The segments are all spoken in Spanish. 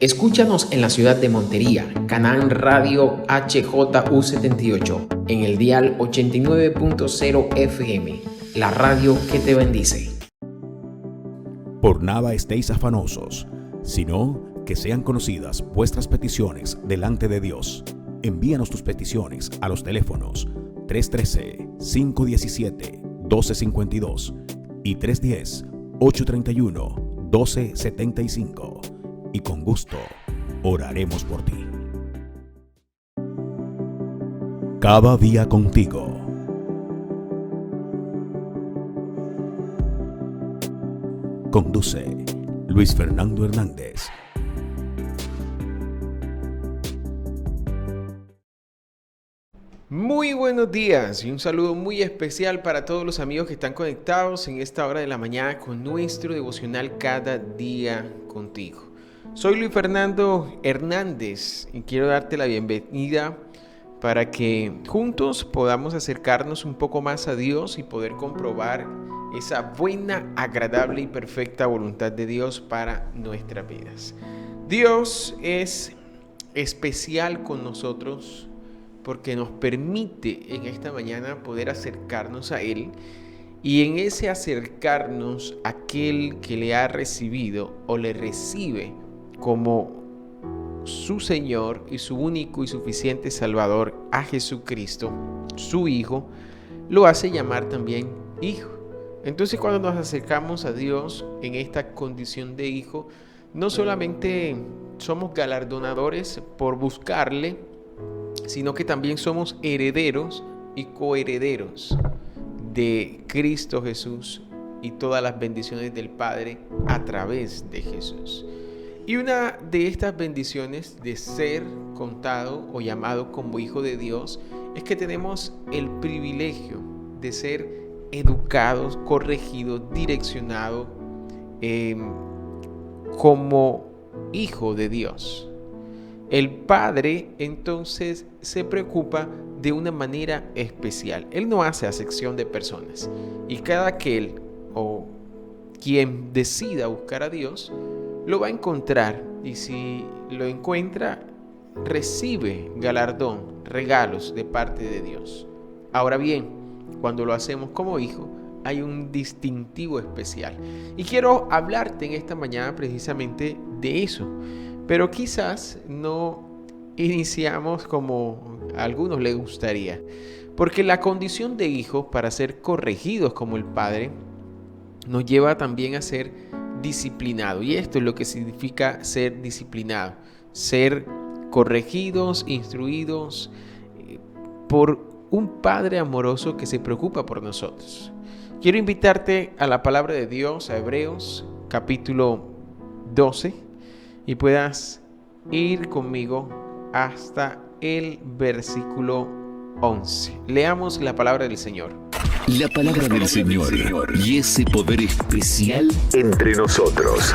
Escúchanos en la ciudad de Montería, Canaán Radio HJU78, en el dial 89.0 FM, la radio que te bendice. Por nada estéis afanosos, sino que sean conocidas vuestras peticiones delante de Dios. Envíanos tus peticiones a los teléfonos 313-517-1252 y 310-831-1275. Y con gusto oraremos por ti. Cada día contigo. Conduce Luis Fernando Hernández. Muy buenos días y un saludo muy especial para todos los amigos que están conectados en esta hora de la mañana con nuestro devocional Cada día contigo. Soy Luis Fernando Hernández y quiero darte la bienvenida para que juntos podamos acercarnos un poco más a Dios y poder comprobar esa buena, agradable y perfecta voluntad de Dios para nuestras vidas. Dios es especial con nosotros porque nos permite en esta mañana poder acercarnos a Él, y en ese acercarnos, aquel que le ha recibido o le recibe como su Señor y su único y suficiente Salvador, a Jesucristo, su Hijo, lo hace llamar también Hijo. Entonces, cuando nos acercamos a Dios en esta condición de Hijo, no solamente somos galardonadores por buscarle, sino que también somos herederos y coherederos de Cristo Jesús y todas las bendiciones del Padre a través de Jesús. Y una de estas bendiciones de ser contado o llamado como hijo de Dios es que tenemos el privilegio de ser educados, corregidos, direccionados como hijo de Dios. El Padre entonces se preocupa de una manera especial. Él no hace acepción de personas, y cada aquel o quien decida buscar a Dios lo va a encontrar, y si lo encuentra, recibe galardón, regalos de parte de Dios. Ahora bien, cuando lo hacemos como hijo, hay un distintivo especial, y quiero hablarte en esta mañana precisamente de eso. Pero quizás no iniciamos como a algunos les gustaría, porque la condición de hijos, para ser corregidos como el Padre, nos lleva también a ser disciplinado. Y esto es lo que significa ser disciplinado: ser corregidos, instruidos por un Padre amoroso que se preocupa por nosotros. Quiero invitarte a la palabra de Dios, a Hebreos capítulo 12, y puedas ir conmigo hasta el versículo 11. Leamos la palabra del Señor. La palabra del Señor y ese poder especial entre nosotros.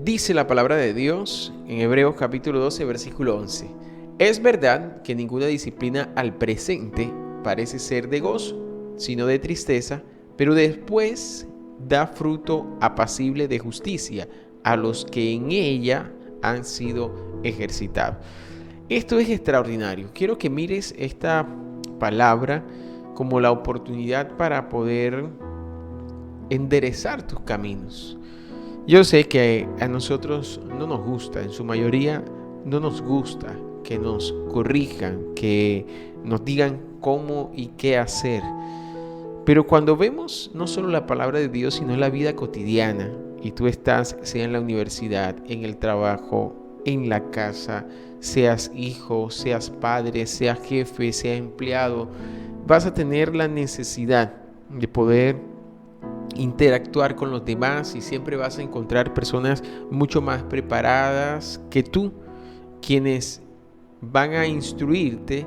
Dice la palabra de Dios en Hebreos capítulo 12, versículo 11. Es verdad que ninguna disciplina al presente parece ser de gozo, sino de tristeza, pero después da fruto apacible de justicia a los que en ella han sido ejercitados. Esto es extraordinario. Quiero que mires esta palabra como la oportunidad para poder enderezar tus caminos. Yo sé que a nosotros no nos gusta, en su mayoría no nos gusta que nos corrijan, que nos digan cómo y qué hacer. Pero cuando vemos no solo la palabra de Dios, sino la vida cotidiana, y tú estás, sea en la universidad, en el trabajo, en la casa, seas hijo, seas padre, seas jefe, seas empleado, vas a tener la necesidad de poder interactuar con los demás, y siempre vas a encontrar personas mucho más preparadas que tú, quienes van a instruirte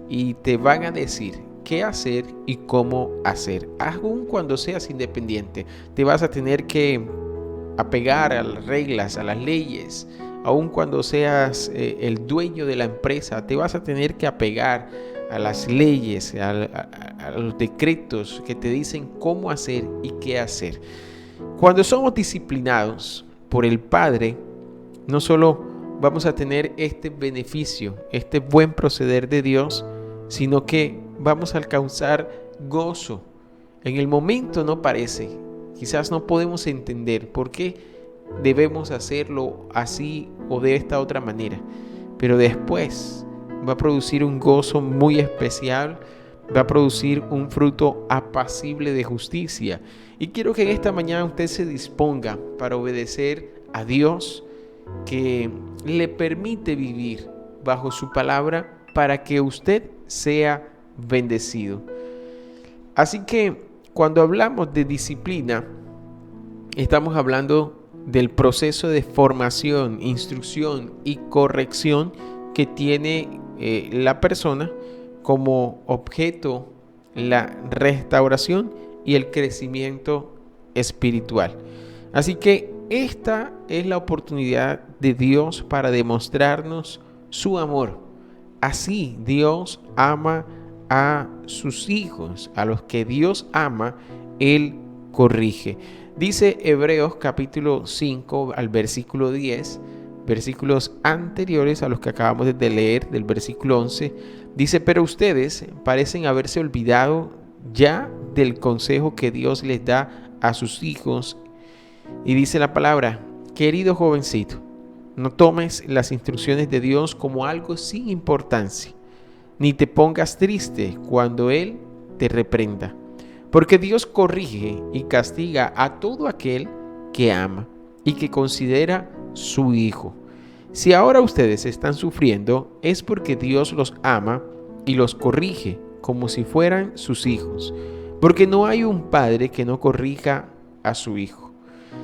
y te van a decir qué hacer y cómo hacer. Aun cuando seas independiente, te vas a tener que apegar a las reglas, a las leyes. Aun cuando seas el dueño de la empresa, te vas a tener que apegar a las leyes, a los decretos que te dicen cómo hacer y qué hacer. Cuando somos disciplinados, por el Padre, no solo vamos a tener este beneficio, este buen proceder de Dios, sino que vamos a alcanzar gozo. En el momento no parece, quizás no podemos entender por qué debemos hacerlo así o de esta otra manera, pero después va a producir un gozo muy especial, va a producir un fruto apacible de justicia. Y quiero que en esta mañana usted se disponga para obedecer a Dios, que le permite vivir bajo su palabra para que usted sea bendecido. Así que cuando hablamos de disciplina, estamos hablando del proceso de formación, instrucción y corrección que tiene la persona como objeto la restauración y el crecimiento espiritual. Así que esta es la oportunidad de Dios para demostrarnos su amor. Así Dios ama a sus hijos, a los que Dios ama, Él corrige. Dice Hebreos capítulo 5 al versículo 10, versículos anteriores a los que acabamos de leer, del versículo 11, dice: pero ustedes parecen haberse olvidado ya del consejo que Dios les da a sus hijos. Y dice la palabra: querido jovencito, no tomes las instrucciones de Dios como algo sin importancia, ni te pongas triste cuando Él te reprenda, porque Dios corrige y castiga a todo aquel que ama y que considera su hijo. Si ahora ustedes están sufriendo, es porque Dios los ama y los corrige como si fueran sus hijos, porque no hay un padre que no corrija a su hijo.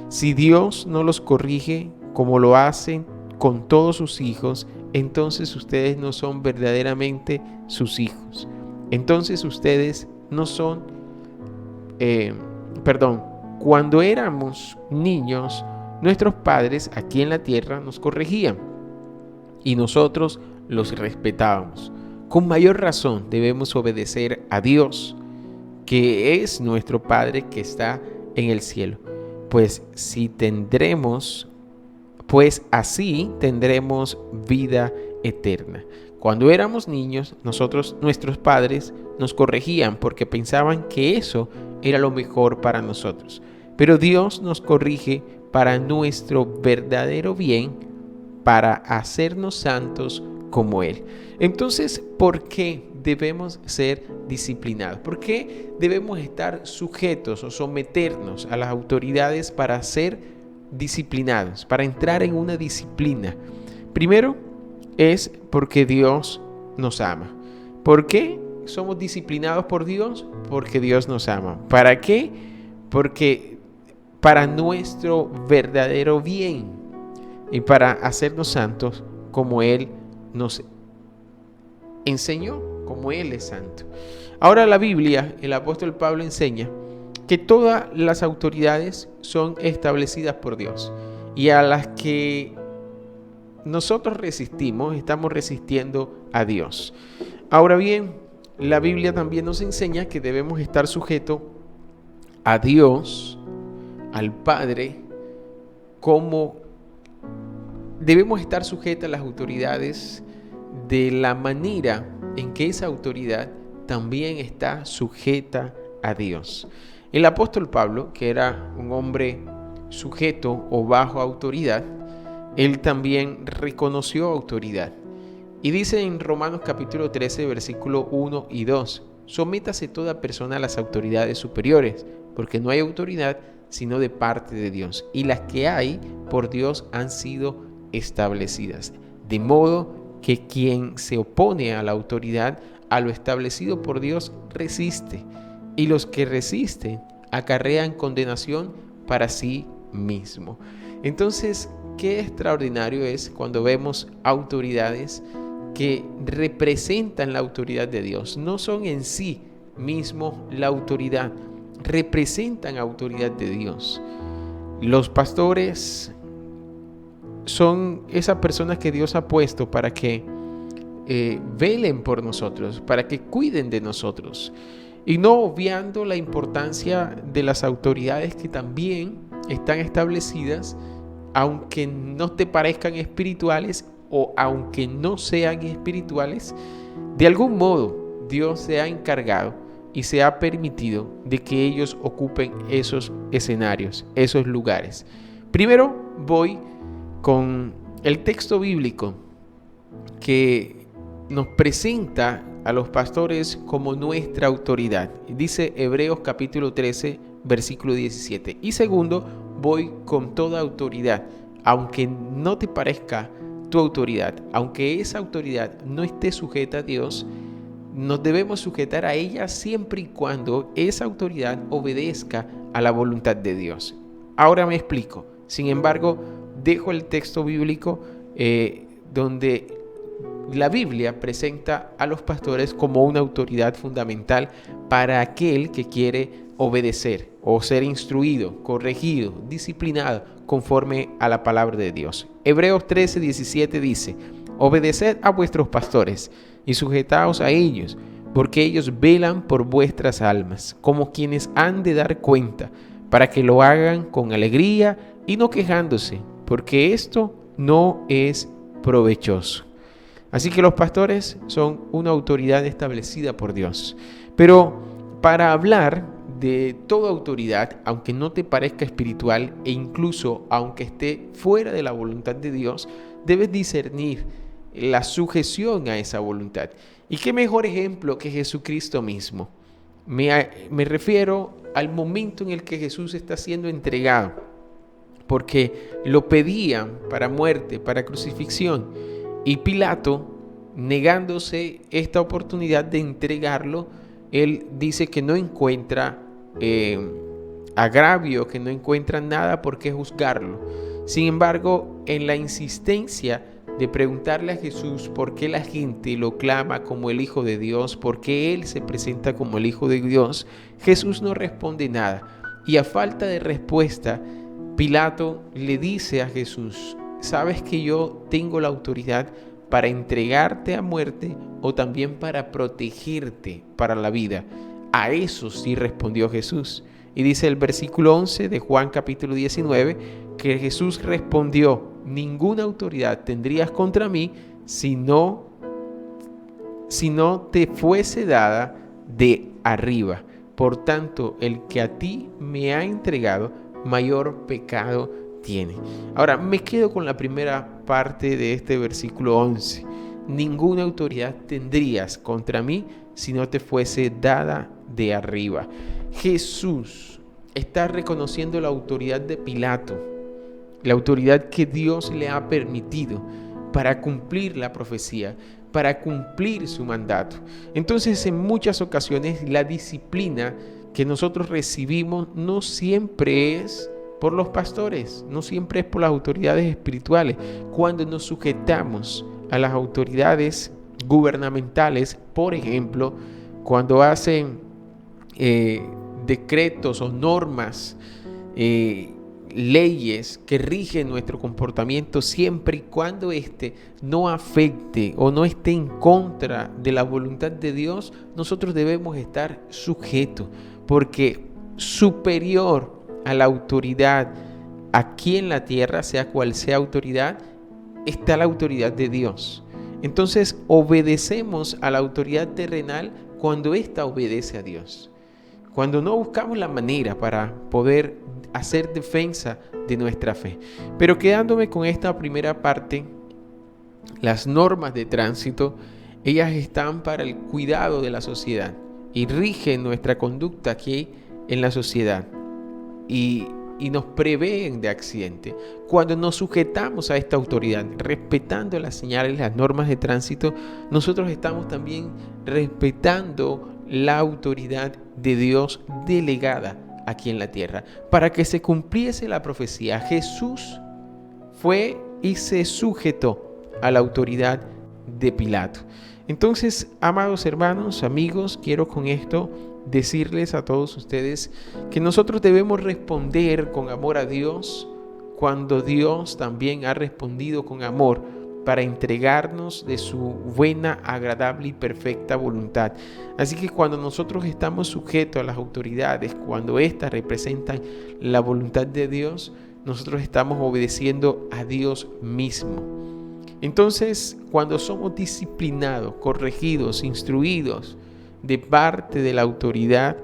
Si Dios no los corrige como lo hacen con todos sus hijos, entonces ustedes no son verdaderamente sus hijos. Entonces ustedes no son, cuando éramos niños, nuestros padres aquí en la tierra nos corregían y nosotros los respetábamos. Con mayor razón debemos obedecer a Dios, que es nuestro Padre que está en el cielo. Pues así tendremos vida eterna. Cuando éramos niños, nuestros padres nos corregían porque pensaban que eso era lo mejor para nosotros. Pero Dios nos corrige para nuestro verdadero bien, para hacernos santos como Él. Entonces, ¿por qué debemos ser disciplinados? ¿Por qué debemos estar sujetos o someternos a las autoridades para ser disciplinados, para entrar en una disciplina? Primero, es porque Dios nos ama. ¿Por qué somos disciplinados por Dios? Porque Dios nos ama. ¿Para qué? Porque para nuestro verdadero bien y para hacernos santos como Él nos enseñó, como Él es santo. Ahora la Biblia, el apóstol Pablo enseña que todas las autoridades son establecidas por Dios y a las que nosotros resistimos, estamos resistiendo a Dios. Ahora bien, la Biblia también nos enseña que debemos estar sujetos a Dios, al Padre, como debemos estar sujetos a las autoridades de la manera en que esa autoridad también está sujeta a Dios. El apóstol Pablo, que era un hombre sujeto o bajo autoridad, él también reconoció autoridad. Y dice en Romanos capítulo 13, versículo 1 y 2, sométase toda persona a las autoridades superiores, porque no hay autoridad sino de parte de Dios, y las que hay por Dios han sido establecidas. De modo que quien se opone a la autoridad, a lo establecido por Dios, resiste, y los que resisten acarrean condenación para sí mismo. Entonces, qué extraordinario es cuando vemos autoridades que representan la autoridad de Dios. No son en sí mismo la autoridad, representan autoridad de Dios. Los pastores son esas personas que Dios ha puesto para que velen por nosotros, para que cuiden de nosotros, y no obviando la importancia de las autoridades que también están establecidas aunque no te parezcan espirituales o aunque no sean espirituales, de algún modo Dios se ha encargado y se ha permitido de que ellos ocupen esos escenarios, esos lugares. Primero voy con el texto bíblico que nos presenta a los pastores como nuestra autoridad. Dice Hebreos capítulo 13, versículo 17. Y segundo, voy con toda autoridad, aunque no te parezca tu autoridad, aunque esa autoridad no esté sujeta a Dios, nos debemos sujetar a ella siempre y cuando esa autoridad obedezca a la voluntad de Dios. Ahora me explico. Sin embargo, dejo el texto bíblico donde la Biblia presenta a los pastores como una autoridad fundamental para aquel que quiere obedecer o ser instruido, corregido, disciplinado conforme a la palabra de Dios. Hebreos 13, 17 dice: obedeced a vuestros pastores y sujetaos a ellos, porque ellos velan por vuestras almas, como quienes han de dar cuenta, para que lo hagan con alegría y no quejándose, porque esto no es provechoso. Así que los pastores son una autoridad establecida por Dios. Pero para hablar de toda autoridad, aunque no te parezca espiritual e incluso aunque esté fuera de la voluntad de Dios, debes discernir la sujeción a esa voluntad. ¿Y qué mejor ejemplo que Jesucristo mismo? Me refiero al momento en el que Jesús está siendo entregado, porque lo pedían para muerte, para crucifixión, y Pilato, negándose esta oportunidad de entregarlo, él dice que no encuentra agravio, que no encuentra nada por qué juzgarlo. Sin embargo, en la insistencia de preguntarle a Jesús por qué la gente lo clama como el Hijo de Dios, por qué Él se presenta como el Hijo de Dios, Jesús no responde nada. Y a falta de respuesta, Pilato le dice a Jesús: ¿sabes que yo tengo la autoridad para entregarte a muerte o también para protegerte para la vida? A eso sí respondió Jesús. Y dice el versículo 11 de Juan capítulo 19 que Jesús respondió: ninguna autoridad tendrías contra mí si no te fuese dada de arriba. Por tanto, el que a ti me ha entregado, mayor pecado tiene. Ahora, me quedo con la primera parte de este versículo 11. Ninguna autoridad tendrías contra mí si no te fuese dada de arriba. Jesús está reconociendo la autoridad de Pilato, la autoridad que Dios le ha permitido para cumplir la profecía, para cumplir su mandato. Entonces, en muchas ocasiones, la disciplina que nosotros recibimos no siempre es por los pastores, no siempre es por las autoridades espirituales. Cuando nos sujetamos a las autoridades gubernamentales, por ejemplo, cuando hacen decretos o normas, leyes que rigen nuestro comportamiento, siempre y cuando éste no afecte o no esté en contra de la voluntad de Dios, nosotros debemos estar sujetos, porque superior a la autoridad aquí en la tierra, sea cual sea autoridad, está la autoridad de Dios. Entonces obedecemos a la autoridad terrenal cuando ésta obedece a Dios. Cuando no buscamos la manera para poder hacer defensa de nuestra fe. Pero quedándome con esta primera parte, las normas de tránsito, ellas están para el cuidado de la sociedad y rigen nuestra conducta aquí en la sociedad y nos prevén de accidente. Cuando nos sujetamos a esta autoridad, respetando las señales, las normas de tránsito, nosotros estamos también respetando la autoridad de Dios delegada aquí en la tierra. Para que se cumpliese la profecía, Jesús fue y se sujetó a la autoridad de Pilato. Entonces, amados hermanos, amigos, quiero con esto decirles a todos ustedes que nosotros debemos responder con amor a Dios cuando Dios también ha respondido con amor para entregarnos de su buena, agradable y perfecta voluntad. Así que cuando nosotros estamos sujetos a las autoridades, cuando éstas representan la voluntad de Dios, nosotros estamos obedeciendo a Dios mismo. Entonces, cuando somos disciplinados, corregidos, instruidos de parte de la autoridad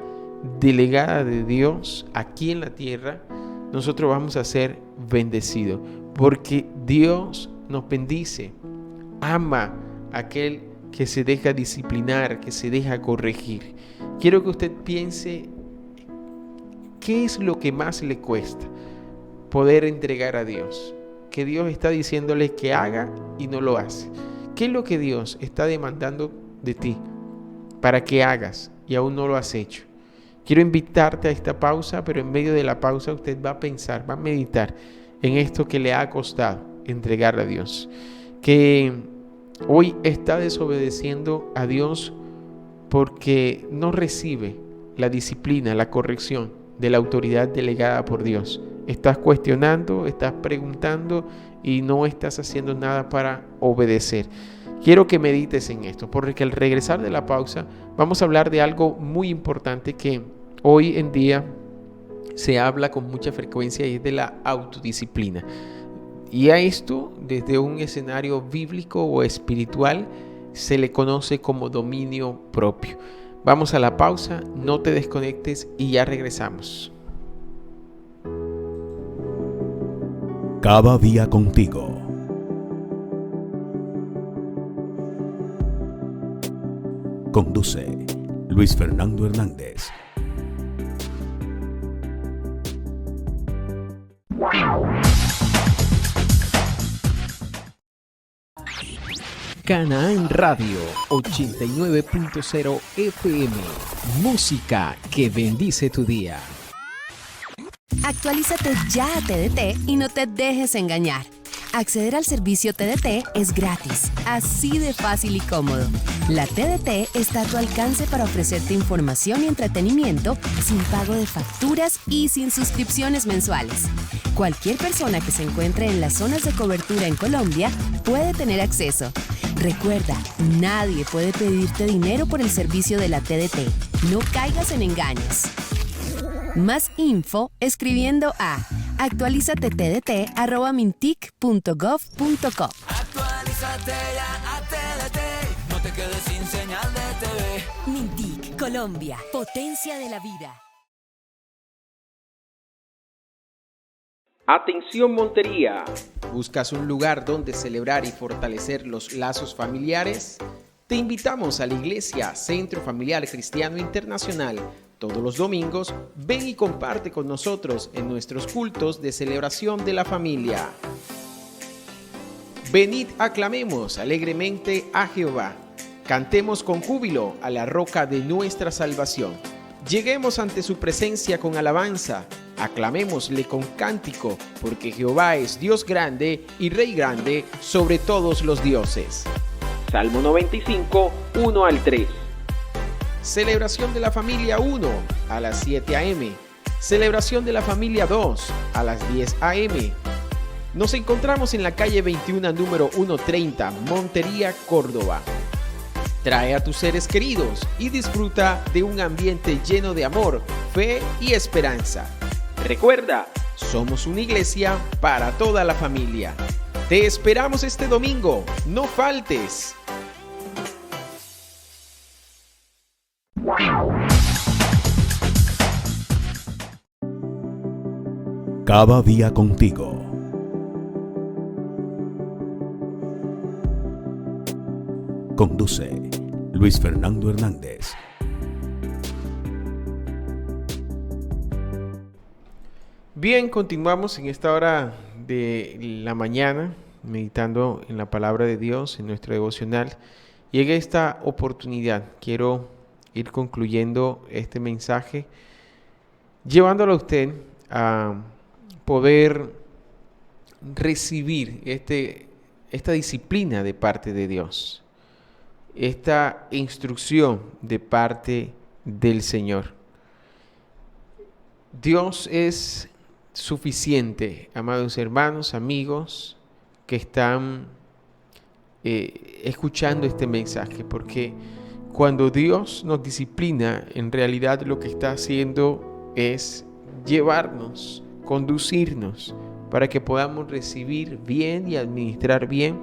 delegada de Dios aquí en la tierra, nosotros vamos a ser bendecidos, porque Dios nos bendice, ama a aquel que se deja disciplinar, que se deja corregir. Quiero que usted piense, ¿qué es lo que más le cuesta poder entregar a Dios? Que Dios está diciéndole que haga y no lo hace. ¿Qué es lo que Dios está demandando de ti para que hagas y aún no lo has hecho? Quiero invitarte a esta pausa, pero en medio de la pausa usted va a pensar, va a meditar en esto que le ha costado entregar a Dios. Que hoy está desobedeciendo a Dios porque no recibe la disciplina, la corrección de la autoridad delegada por Dios. Estás cuestionando, estás preguntando y no estás haciendo nada para obedecer. Quiero que medites en esto, porque al regresar de la pausa vamos a hablar de algo muy importante que hoy en día se habla con mucha frecuencia, y es de la autodisciplina. Y a esto, desde un escenario bíblico o espiritual, se le conoce como dominio propio. Vamos a la pausa, no te desconectes y ya regresamos. Cada día contigo. Conduce Luis Fernando Hernández. Canaán Radio 89.0 FM. Música que bendice tu día. Actualízate ya a TDT y no te dejes engañar. Acceder al servicio TDT es gratis, así de fácil y cómodo. La TDT está a tu alcance para ofrecerte información y entretenimiento sin pago de facturas y sin suscripciones mensuales. Cualquier persona que se encuentre en las zonas de cobertura en Colombia puede tener acceso. Recuerda, nadie puede pedirte dinero por el servicio de la TDT. No caigas en engaños. Más info escribiendo a actualizatetdt@mintic.gov.co. Actualízate ya a TDT, no te quedes sin señal de TV. Mintic, Colombia, potencia de la vida. Atención Montería. ¿Buscas un lugar donde celebrar y fortalecer los lazos familiares? Te invitamos a la Iglesia Centro Familiar Cristiano Internacional. Todos los domingos, ven y comparte con nosotros en nuestros cultos de celebración de la familia. Venid, aclamemos alegremente a Jehová. Cantemos con júbilo a la roca de nuestra salvación. Lleguemos ante su presencia con alabanza. Aclamémosle con cántico, porque Jehová es Dios grande y Rey grande sobre todos los dioses. Salmo 95, 1 al 3. Celebración de la familia 1 a las 7 a.m. Celebración de la familia 2 a las 10 a.m. Nos encontramos en la calle 21, número 130, Montería, Córdoba. Trae a tus seres queridos y disfruta de un ambiente lleno de amor, fe y esperanza. Recuerda, somos una iglesia para toda la familia. Te esperamos este domingo, no faltes. Cada día contigo. Conduce Luis Fernando Hernández. Bien, continuamos en esta hora de la mañana, meditando en la palabra de Dios, en nuestro devocional. Y en esta oportunidad quiero ir concluyendo este mensaje, llevándolo a usted a poder recibir esta disciplina de parte de Dios, esta instrucción de parte del Señor. Dios es suficiente, amados hermanos, amigos que están escuchando este mensaje, porque cuando Dios nos disciplina, en realidad lo que está haciendo es llevarnos, conducirnos para que podamos recibir bien y administrar bien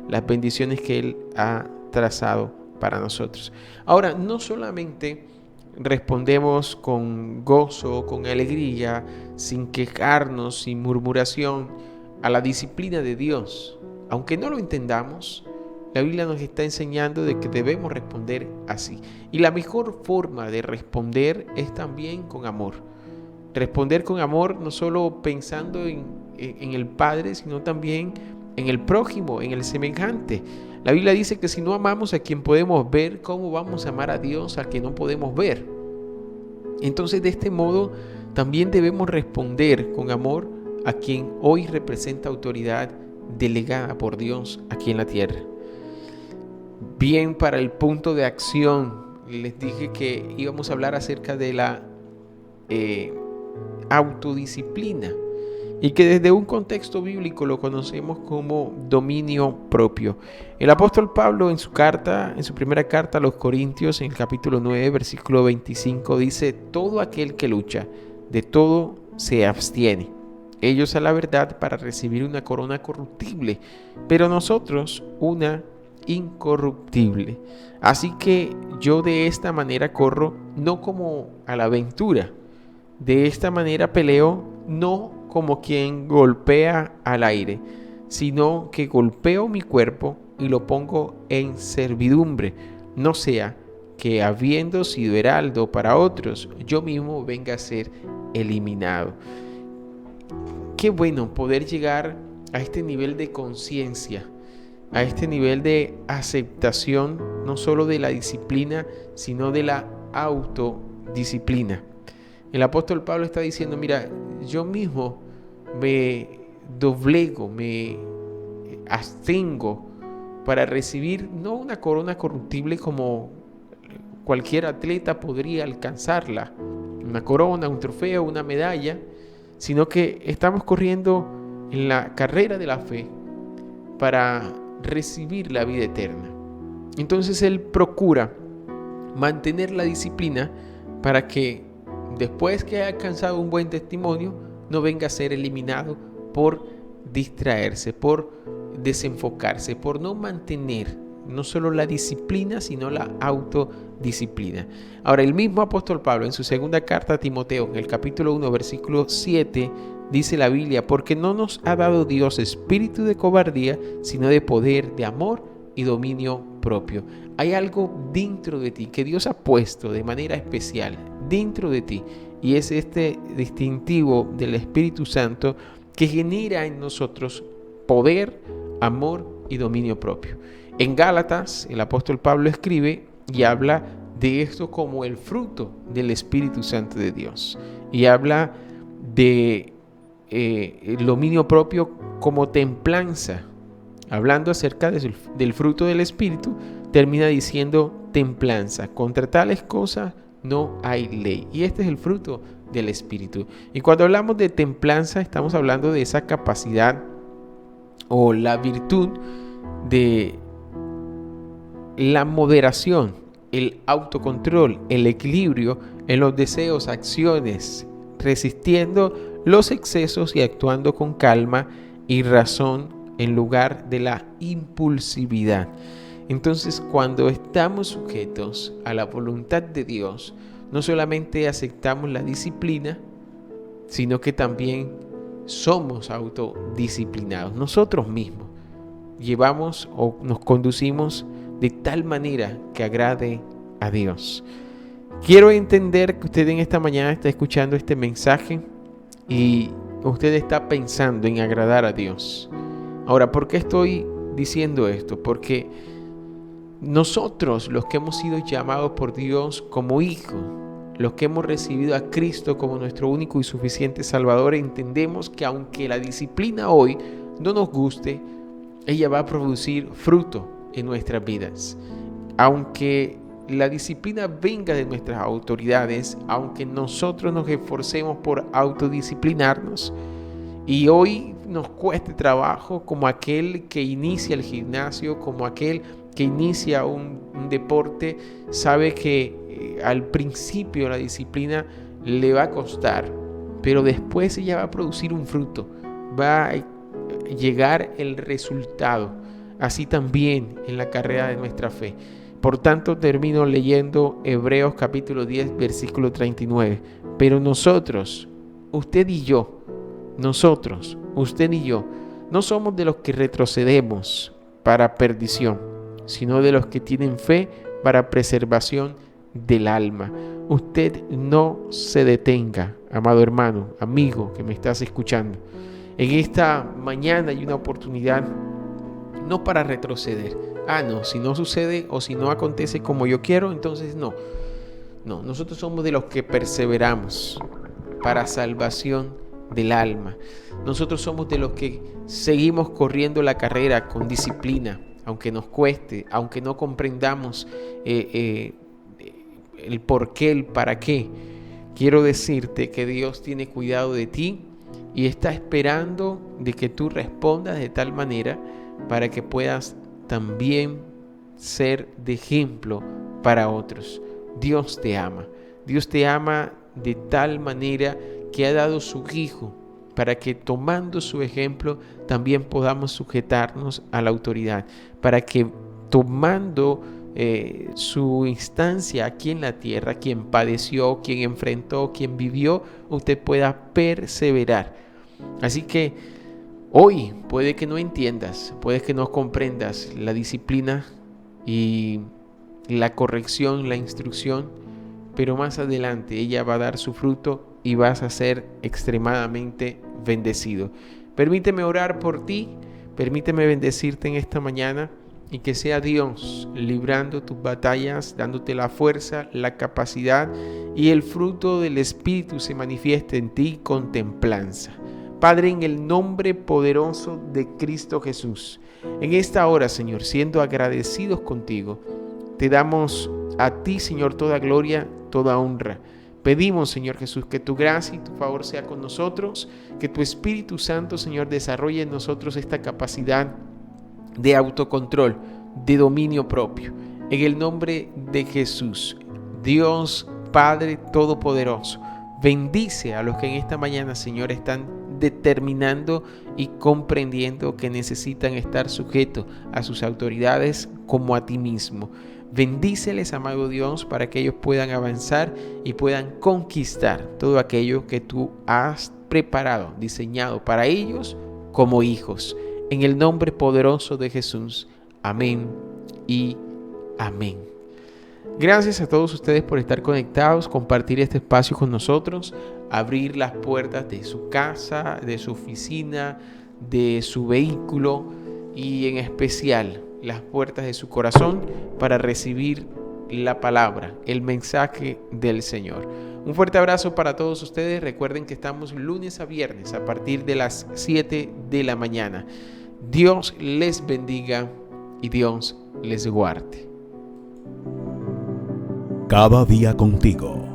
las bendiciones que Él ha trazado para nosotros. Ahora, no solamente respondemos con gozo, con alegría, sin quejarnos, sin murmuración a la disciplina de Dios. Aunque no lo entendamos, la Biblia nos está enseñando de que debemos responder así. Y la mejor forma de responder es también con amor. Responder con amor no solo pensando en el Padre, sino también en el prójimo, en el semejante. La Biblia dice que si no amamos a quien podemos ver, ¿cómo vamos a amar a Dios al que no podemos ver? Entonces, de este modo, también debemos responder con amor a quien hoy representa autoridad delegada por Dios aquí en la tierra. Bien, para el punto de acción, les dije que íbamos a hablar acerca de la autodisciplina y que desde un contexto bíblico lo conocemos como dominio propio. El apóstol Pablo en su primera carta a los Corintios, en el capítulo 9, versículo 25, dice: todo aquel que lucha, de todo se abstiene. Ellos a la verdad para recibir una corona corruptible, pero nosotros una incorruptible. Así que yo de esta manera corro, no como a la aventura. De esta manera peleo, no como quien golpea al aire, sino que golpeo mi cuerpo y lo pongo en servidumbre, no sea que habiendo sido heraldo para otros, yo mismo venga a ser eliminado. Qué bueno poder llegar a este nivel de conciencia, a este nivel de aceptación, no solo de la disciplina, sino de la autodisciplina. El apóstol Pablo está diciendo: mira, yo mismo me doblego, me abstengo para recibir no una corona corruptible como cualquier atleta podría alcanzarla, una corona, un trofeo, una medalla, sino que estamos corriendo en la carrera de la fe para recibir la vida eterna. Entonces él procura mantener la disciplina para que después que haya alcanzado un buen testimonio no venga a ser eliminado por distraerse, por desenfocarse, por no mantener no solo la disciplina, sino la autodisciplina. Ahora, el mismo apóstol Pablo en su segunda carta a Timoteo, en el capítulo 1, versículo 7, dice la Biblia: porque no nos ha dado Dios espíritu de cobardía, sino de poder, de amor y dominio propio. Hay algo dentro de ti que Dios ha puesto de manera especial dentro de ti, y es este distintivo del Espíritu Santo que genera en nosotros poder, amor y dominio propio. En Gálatas, el apóstol Pablo escribe y habla de esto como el fruto del Espíritu Santo de Dios, y habla de el dominio propio como templanza. Hablando acerca del fruto del Espíritu, termina diciendo templanza: contra tales cosas no hay ley. Y este es el fruto del Espíritu. Y cuando hablamos de templanza, estamos hablando de esa capacidad o la virtud de la moderación, el autocontrol, el equilibrio en los deseos, acciones, resistiendo los excesos y actuando con calma y razón en lugar de la impulsividad. Entonces, cuando estamos sujetos a la voluntad de Dios, no solamente aceptamos la disciplina, sino que también somos autodisciplinados. Nosotros mismos llevamos o nos conducimos de tal manera que agrade a Dios. Quiero entender que usted en esta mañana está escuchando este mensaje y usted está pensando en agradar a Dios. Ahora, ¿por qué estoy diciendo esto? Porque nosotros, los que hemos sido llamados por Dios como hijos, los que hemos recibido a Cristo como nuestro único y suficiente Salvador, entendemos que aunque la disciplina hoy no nos guste, ella va a producir fruto en nuestras vidas. Aunque la disciplina venga de nuestras autoridades, aunque nosotros nos esforcemos por autodisciplinarnos, y hoy nos cueste trabajo, como aquel que inicia el gimnasio, como aquel que inicia un deporte, sabe que al principio la disciplina le va a costar, pero después ella va a producir un fruto va a llegar el resultado. Así también en la carrera de nuestra fe. Por tanto, termino leyendo Hebreos capítulo 10, versículo 39. Pero nosotros, usted y yo, no somos de los que retrocedemos para perdición, sino de los que tienen fe para preservación del alma. Usted no se detenga, amado hermano, amigo que me estás escuchando. En esta mañana hay una oportunidad no para retroceder. No, si no sucede o si no acontece como yo quiero, entonces no. No, nosotros somos de los que perseveramos para salvación del alma. Nosotros somos de los que seguimos corriendo la carrera con disciplina, aunque nos cueste, aunque no comprendamos el por qué, el para qué. Quiero decirte que Dios tiene cuidado de ti y está esperando de que tú respondas de tal manera para que puedas también ser de ejemplo para otros. Dios te ama de tal manera que ha dado su Hijo para que tomando su ejemplo también podamos sujetarnos a la autoridad, para que tomando su instancia aquí en la tierra, quien padeció, quien enfrentó, quien vivió, usted pueda perseverar. Así que hoy puede que no entiendas, puede que no comprendas la disciplina y la corrección, la instrucción, pero más adelante ella va a dar su fruto y vas a ser extremadamente bendecido. Permíteme orar por ti, permíteme bendecirte en esta mañana y que sea Dios librando tus batallas, dándote la fuerza, la capacidad y el fruto del Espíritu se manifieste en ti con templanza. Padre, en el nombre poderoso de Cristo Jesús, en esta hora, Señor, siendo agradecidos contigo, te damos a ti, Señor, toda gloria, toda honra. Pedimos, Señor Jesús, que tu gracia y tu favor sea con nosotros, que tu Espíritu Santo, Señor, desarrolle en nosotros esta capacidad de autocontrol, de dominio propio. En el nombre de Jesús, Dios Padre Todopoderoso, bendice a los que en esta mañana, Señor, están determinando y comprendiendo que necesitan estar sujetos a sus autoridades como a ti mismo. Bendíceles, amado Dios, para que ellos puedan avanzar y puedan conquistar todo aquello que tú has preparado, diseñado para ellos como hijos. En el nombre poderoso de Jesús. Amén y amén. Gracias a todos ustedes por estar conectados, compartir este espacio con nosotros, abrir las puertas de su casa, de su oficina, de su vehículo y en especial las puertas de su corazón para recibir la palabra, el mensaje del Señor. Un fuerte abrazo para todos ustedes. Recuerden que estamos lunes a viernes a partir de las 7 de la mañana. Dios les bendiga y Dios les guarde. Cada día contigo.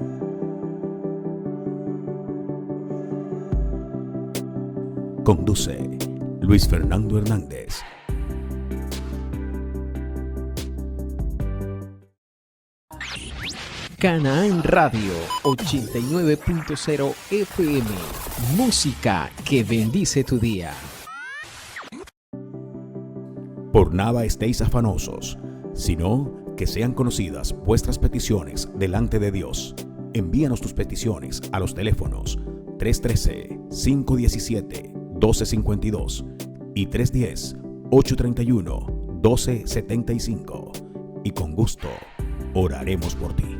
Conduce Luis Fernando Hernández. Canaán Radio 89.0 FM. Música que bendice tu día. Por nada estéis afanosos, sino que sean conocidas vuestras peticiones delante de Dios. Envíanos tus peticiones a los teléfonos 313-517-1252 y 310-831-1275. Y con gusto oraremos por ti.